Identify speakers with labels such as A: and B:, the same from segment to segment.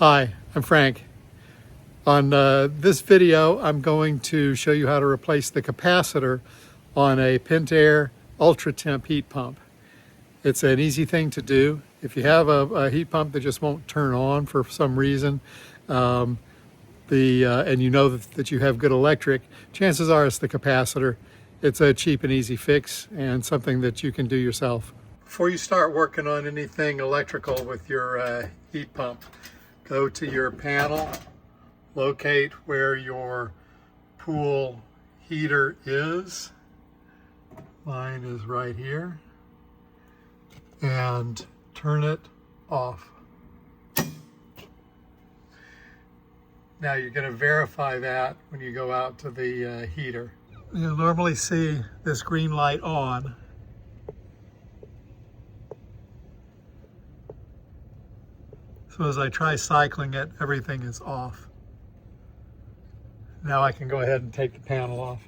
A: Hi, I'm Frank. On this video, I'm going to show you how to replace the capacitor on a Pentair UltraTemp heat pump. It's an easy thing to do. If you have a heat pump that just won't turn on for some reason, and you know that you have good electric, chances are it's the capacitor. It's a cheap and easy fix and something that you can do yourself. Before you start working on anything electrical with your heat pump, go to your panel, locate where your pool heater is. Mine is right here. And turn it off. Now you're going to verify that when you go out to the heater. You'll normally see this green light on. So as I try cycling it, everything is off. Now I can go ahead and take the panel off.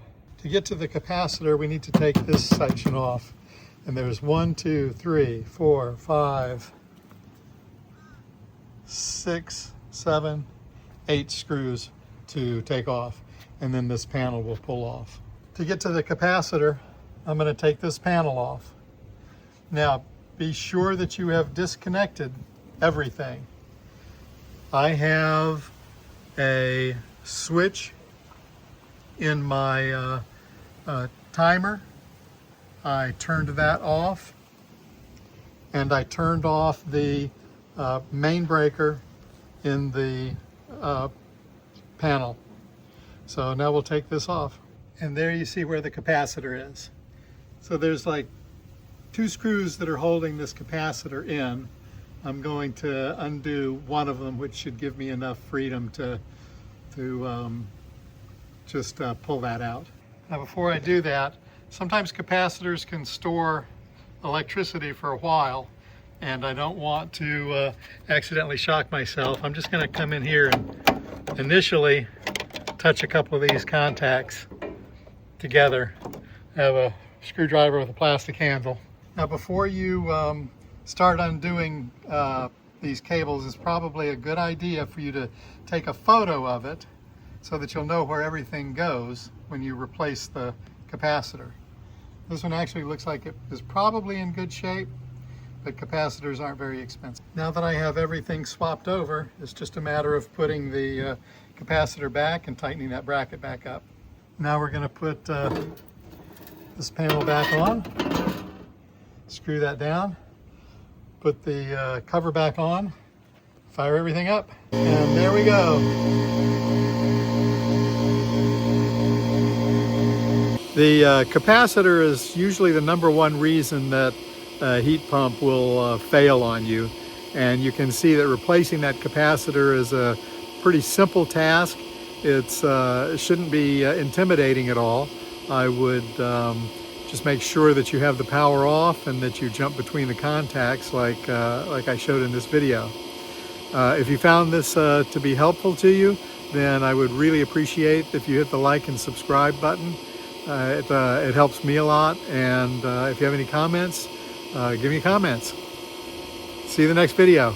A: To get to the capacitor, we need to take this section off. And there's 1, 2, 3, 4, 5, 6, 7, 8 screws to take off. And then this panel will pull off. To get to the capacitor, I'm going to take this panel off. Now, be sure that you have disconnected everything. I have a switch in my timer. I turned that off, and I turned off the main breaker in the panel. So now we'll take this off. And there you see where the capacitor is. So there's like 2 screws that are holding this capacitor in. I'm going to undo one of them, which should give me enough freedom to just pull that out. Now before I do that, sometimes capacitors can store electricity for a while, and I don't want to accidentally shock myself. I'm just going to come in here and initially touch a couple of these contacts together. I have a screwdriver with a plastic handle. Now before you start undoing these cables, it's probably a good idea for you to take a photo of it so that you'll know where everything goes when you replace the capacitor. This one actually looks like it is probably in good shape, but capacitors aren't very expensive. Now that I have everything swapped over, it's just a matter of putting the capacitor back and tightening that bracket back up. Now we're going to put this panel back on, screw that down, put the cover back on, fire everything up, and there we go. The capacitor is usually the #1 reason that a heat pump will fail on you. And you can see that replacing that capacitor is a pretty simple task. It shouldn't be intimidating at all. I would just make sure that you have the power off and that you jump between the contacts like I showed in this video. If you found this to be helpful to you, then I would really appreciate if you hit the like and subscribe button. It helps me a lot, and if you have any comments, give me comments. See you in the next video.